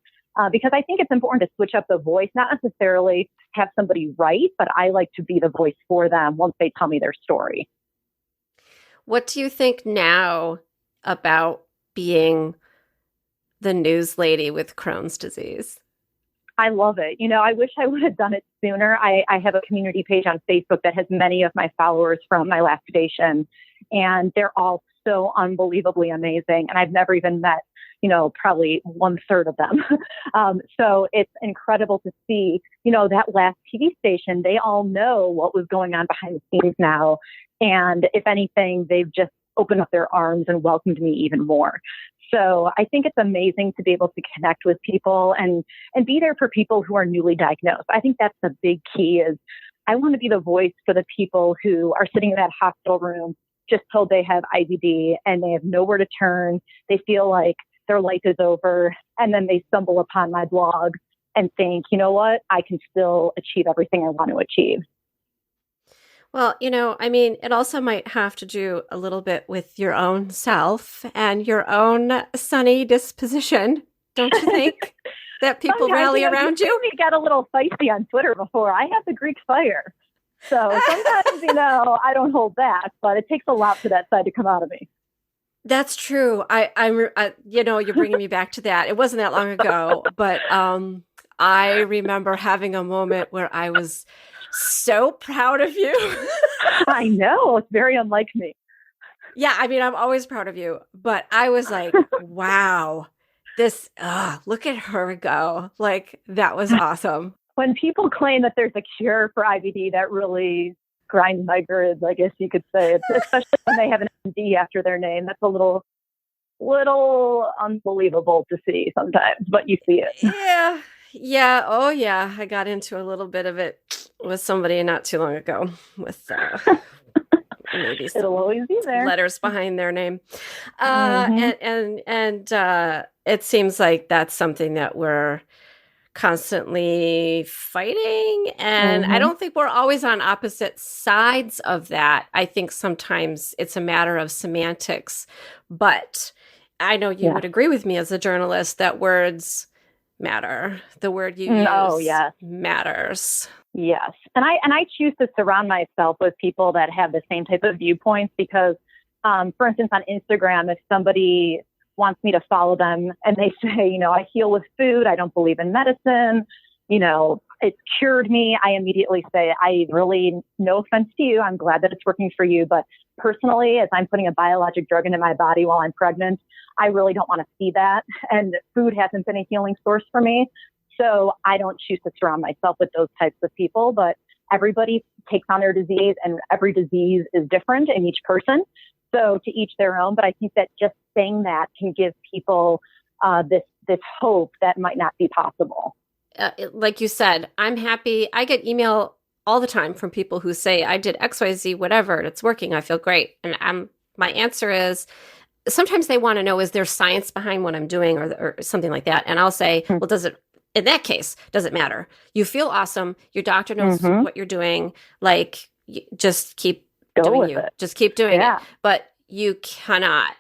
Because I think it's important to switch up the voice, not necessarily have somebody write, but I like to be the voice for them once they tell me their story. What do you think now about being the news lady with Crohn's disease? I love it. I wish I would have done it sooner. I have a community page on Facebook that has many of my followers from my last station, and they're all so unbelievably amazing. And I've never even met, probably 1/3 of them. So it's incredible to see, that last TV station, they all know what was going on behind the scenes now. And if anything, they've just opened up their arms and welcomed me even more. So I think it's amazing to be able to connect with people and be there for people who are newly diagnosed. I think that's the big key is I want to be the voice for the people who are sitting in that hospital room, just told they have IBD and they have nowhere to turn. They feel like their life is over. And then they stumble upon my blog and think, you know what, I can still achieve everything I want to achieve. Well, it also might have to do a little bit with your own self and your own sunny disposition, don't you think? That people rally around you? We got a little feisty on Twitter before. I have the Greek fire. So sometimes, I don't hold back, but it takes a lot for that side to come out of me. That's true. You're bringing me back to that. It wasn't that long ago, but I remember having a moment where I was so proud of you. I know. It's very unlike me. Yeah. I'm always proud of you, but I was like, wow, look at her go. Like, that was awesome. When people claim that there's a cure for IBD, that really grinds my gears, I guess you could say. Especially when they have an MD after their name. That's a little unbelievable to see sometimes, but you see it. Yeah. Yeah. Oh, yeah. I got into a little bit of it with somebody not too long ago with maybe it'll always be there. Letters behind their name. And it seems like that's something that we're constantly fighting. And I don't think we're always on opposite sides of that. I think sometimes it's a matter of semantics, but I know you would agree with me as a journalist that words matter. The word you use matters. Yes. And I choose to surround myself with people that have the same type of viewpoints because, for instance, on Instagram, if somebody wants me to follow them and they say, I heal with food, I don't believe in medicine, it's cured me, I immediately say, no offense to you, I'm glad that it's working for you. But personally, as I'm putting a biologic drug into my body while I'm pregnant, I really don't want to see that. And food hasn't been a healing source for me. So I don't choose to surround myself with those types of people, but everybody takes on their disease and every disease is different in each person. So to each their own, but I think that just saying that can give people this hope that might not be possible. Like you said, I'm happy. I get email all the time from people who say, I did XYZ, whatever, and it's working. I feel great. And my answer is, sometimes they want to know, is there science behind what I'm doing or something like that? And I'll say, well, in that case, does it matter? You feel awesome. Your doctor knows what you're doing. Like, just keep doing it. Just keep doing it. But you cannot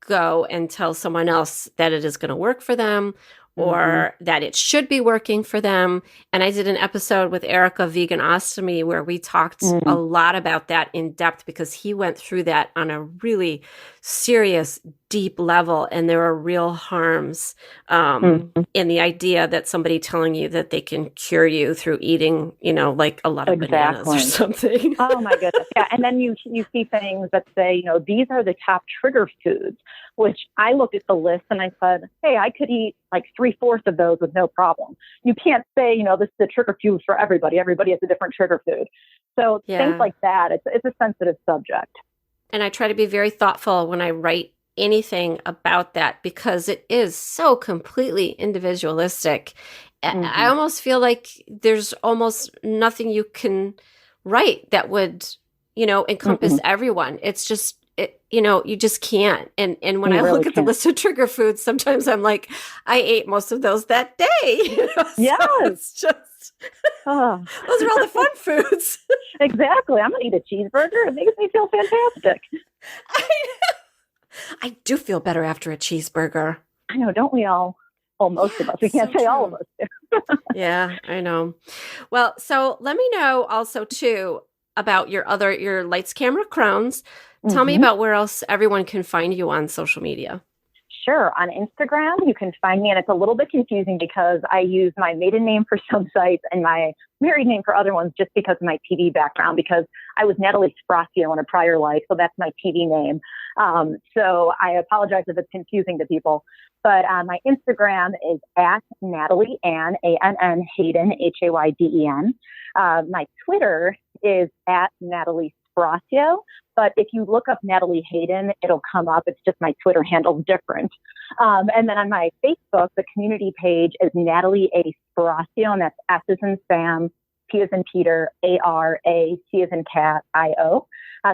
go and tell someone else that it is going to work for them or that it should be working for them. And I did an episode with Erica Vegan-Ostomy where we talked a lot about that in depth because he went through that on a really serious, deep level, and there are real harms Mhm. in the idea that somebody telling you that they can cure you through eating, like a lot of bananas or Exactly. something. Oh my goodness. Yeah. And then you see things that say, these are the top trigger foods, which I looked at the list and I said, hey, I could eat like 3/4 of those with no problem. You can't say, this is the trigger food for everybody. Everybody has a different trigger food. So things Yeah. like that, it's a sensitive subject. And I try to be very thoughtful when I write anything about that because it is so completely individualistic. I Hmm. almost feel like there's almost nothing you can write that would, encompass Mm-mm. everyone. It's just you just can't. And when You I really look at the can't. list of trigger foods, sometimes I'm like, I ate most of those that day. So Yes. it's just Oh. those are all the fun foods. Exactly. I'm going to eat a cheeseburger. It makes me feel fantastic. I, I do feel better after a cheeseburger. I know, don't we all? Well, most of Yeah, us. We it's can't so say all of true. us do. Yeah, I know. Well, so let me know also too about your lights, camera, Crohn's. Tell me Hmm. about where else everyone can find you on social media. Sure. On Instagram, you can find me, and it's a little bit confusing because I use my maiden name for some sites and my married name for other ones just because of my TV background, because I was Natalie Spraccio in a prior life, so that's my TV name. So I apologize if it's confusing to people, but my Instagram is at Natalie Ann, A-N-N Hayden, Hayden. My Twitter is at Natalie Spraccio. But if you look up Natalie Hayden, it'll come up. It's just my Twitter handle's different. And then on my Facebook, the community page is Natalie A. Sparacio, and that's S as in Sam, P as in Peter, A-R-A, C as in cat, I-O.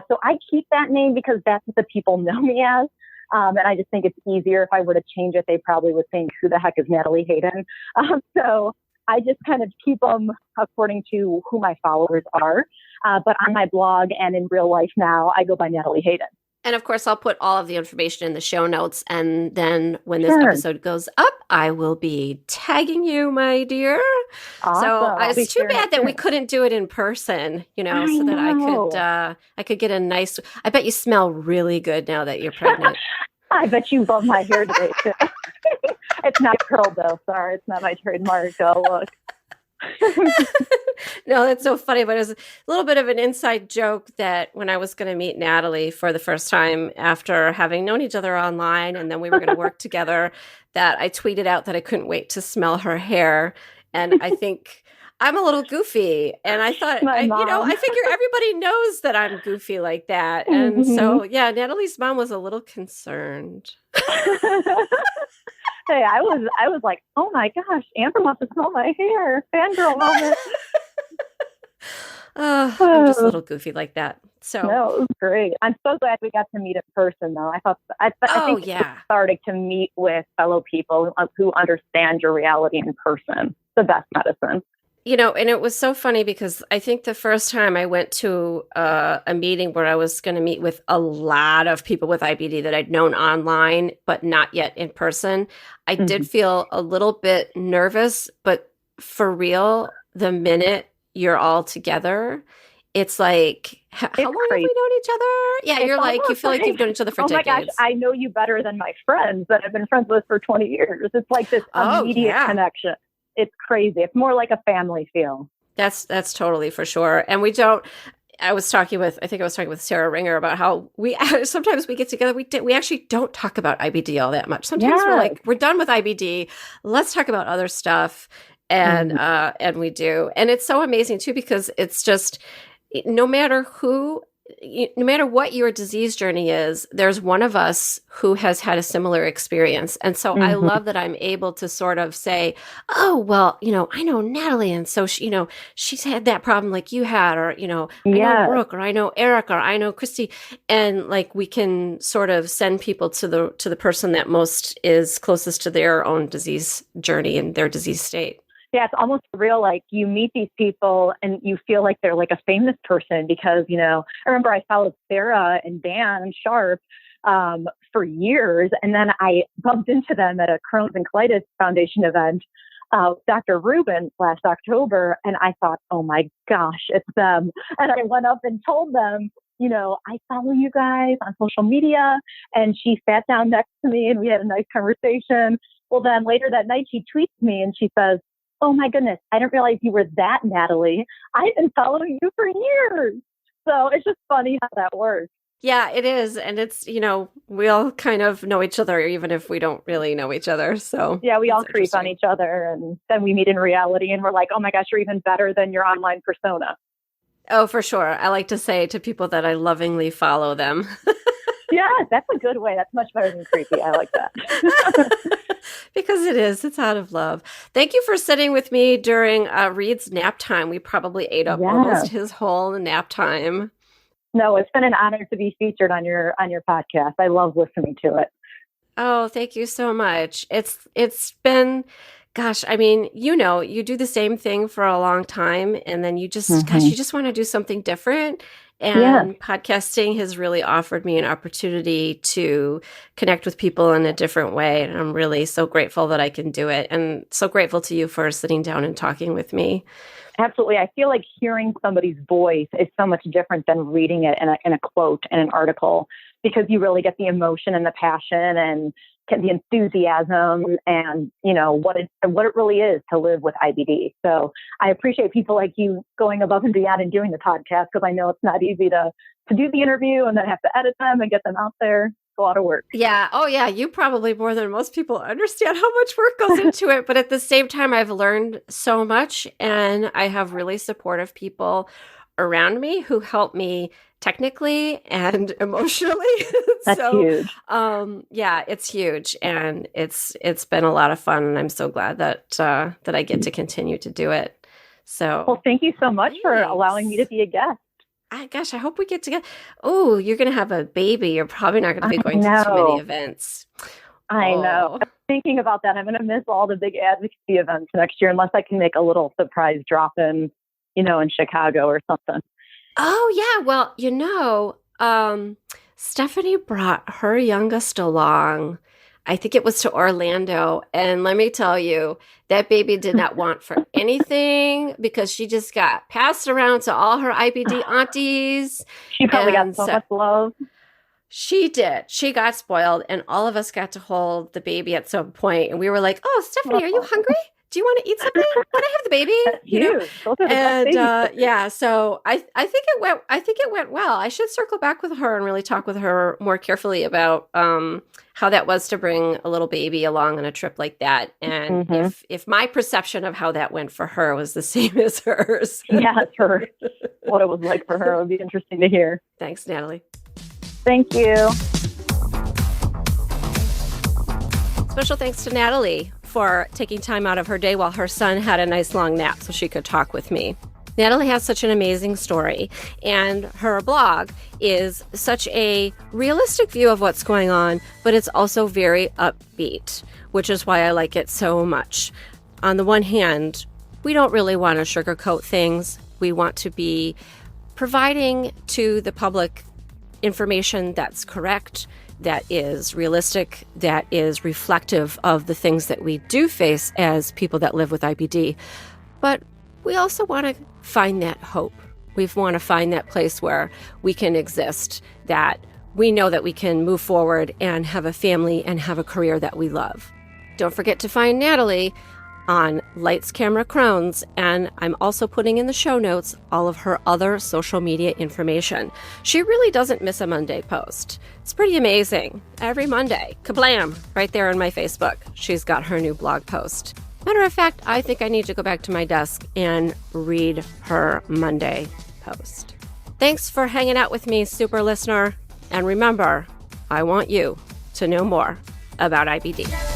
So I keep that name because that's what the people know me as. And I just think it's easier. If I were to change it, they probably would think, who the heck is Natalie Hayden? So I just kind of keep them according to who my followers are. But on my blog and in real life now, I go by Natalie Hayden. And of course, I'll put all of the information in the show notes. And then when this Sure. episode goes up, I will be tagging you, my dear. Awesome. So I'll be it's too sharing it bad that we soon. couldn't do it in person, I so that know. I could get a nice. I bet you smell really good now that you're pregnant. I bet you love my hair today, too. It's not curled, though. Sorry, it's not my trademark. Oh, look. No, that's so funny. But it was a little bit of an inside joke that when I was going to meet Natalie for the first time after having known each other online, and then we were going to work together, that I tweeted out that I couldn't wait to smell her hair. And I think I'm a little goofy. And I thought, My mom. I figure everybody knows that I'm goofy like that. And Mhm. so, yeah, Natalie's mom was a little concerned. Hey, I was like, oh my gosh, Amber wants to smell my hair. Fangirl moment. I'm just a Oh, little goofy like that. So, no, it was great. I'm so glad we got to meet in person, though. I oh, think it's yeah. starting to meet with fellow people who understand your reality in person. The best medicine. And it was so funny because I think the first time I went to a meeting where I was going to meet with a lot of people with IBD that I'd known online, but not yet in person, I did Hmm. feel a little bit nervous. But for real, the minute you're all together, it's like, how It's long have crazy. we known each other? Yeah, It's you almost feel like you've like, known each other for oh my gosh, decades. I know you better than my friends that I've been friends with for 20 years. It's like this Oh, immediate yeah. connection. It's crazy. It's more like a family feel. That's totally for sure. And we don't. I think I was talking with Sarah Ringer about how we sometimes we get together. We actually don't talk about IBD all that much. Sometimes we're Yes. like, we're done with IBD. Let's talk about other stuff. Mhm. And we do. And it's so amazing too, because it's just no matter no matter what your disease journey is, there's one of us who has had a similar experience. And so I Mhm. love that I'm able to sort of say, oh, well, I know Natalie. And so she's had that problem like you had, or, I know Yes. Brooke, or I know Eric, or I know Christy. And like, we can sort of send people to the person that most is closest to their own disease journey and their disease state. Yeah, it's almost real. Like you meet these people and you feel like they're like a famous person because, I remember I followed Sarah and Dan Sharp for years. And then I bumped into them at a Crohn's and Colitis Foundation event, Dr. Rubin last October. And I thought, oh my gosh, it's them. And I went up and told them, I follow you guys on social media. And she sat down next to me and we had a nice conversation. Well, then later that night, she tweets me and she says, oh my goodness, I didn't realize you were that Natalie. I've been following you for years. So it's just funny how that works. Yeah, it is. And it's, we all kind of know each other, even if we don't really know each other. So yeah, we all creep on each other. And then we meet in reality and we're like, oh my gosh, you're even better than your online persona. Oh, for sure. I like to say to people that I lovingly follow them. Yeah, that's a good way. That's much better than creepy. I like that. Because it's out of love. Thank you for sitting with me during Reed's nap time. We probably ate up almost his whole nap time. No, it's been an honor to be featured on your podcast. I love listening to it. Oh, thank you so much. It's been, gosh, I mean, you do the same thing for a long time and then you just, you just want to do something different. And podcasting has really offered me an opportunity to connect with people in a different way. And I'm really so grateful that I can do it. And so grateful to you for sitting down and talking with me. Absolutely. I feel like hearing somebody's voice is so much different than reading it in a quote in an article, because you really get the emotion and the passion and the enthusiasm and, what it really is to live with IBD. So I appreciate people like you going above and beyond and doing the podcast, because I know it's not easy to do the interview and then have to edit them and get them out there. It's a lot of work. Yeah. Oh, yeah. You probably more than most people understand how much work goes into it. But at the same time, I've learned so much and I have really supportive people around me who help me technically and emotionally. That's huge. Yeah, it's huge, and it's been a lot of fun, and I'm so glad that I get to continue to do it. So, well, thank you so much for allowing me to be a guest. I hope we get to get. Oh, you're going to have a baby. You're probably not going to be going to too many events. I know. I'm thinking about that. I'm going to miss all the big advocacy events next year unless I can make a little surprise drop in, in Chicago or something. Oh, yeah. Well, Stephanie brought her youngest along. I think it was to Orlando. And let me tell you, that baby did not want for anything because she just got passed around to all her IBD aunties. She probably got so much love. She did. She got spoiled, and all of us got to hold the baby at some point. And we were like, oh, Stephanie, are you hungry? Do you want to eat something? Can I have the baby? So I think it went well. I should circle back with her and really talk with her more carefully about how that was to bring a little baby along on a trip like that, and if my perception of how that went for her was the same as hers. Yeah, for what it was like for her, it would be interesting to hear. Thanks, Natalie. Thank you. Special thanks to Natalie for taking time out of her day while her son had a nice long nap so she could talk with me. Natalie has such an amazing story, and her blog is such a realistic view of what's going on, but it's also very upbeat, which is why I like it so much. On the one hand, we don't really want to sugarcoat things. We want to be providing to the public information that's correct, that is realistic, that is reflective of the things that we do face as people that live with IBD. But we also want to find that hope. We want to find that place where we can exist, that we know that we can move forward and have a family and have a career that we love. Don't forget to find Natalie on Lights, Camera, Crohn's, and I'm also putting in the show notes all of her other social media information. She really doesn't miss a Monday post. It's pretty amazing. Every Monday, kablam, right there on my Facebook, she's got her new blog post. Matter of fact, I think I need to go back to my desk and read her Monday post. Thanks for hanging out with me, super listener. And remember, I want you to know more about IBD.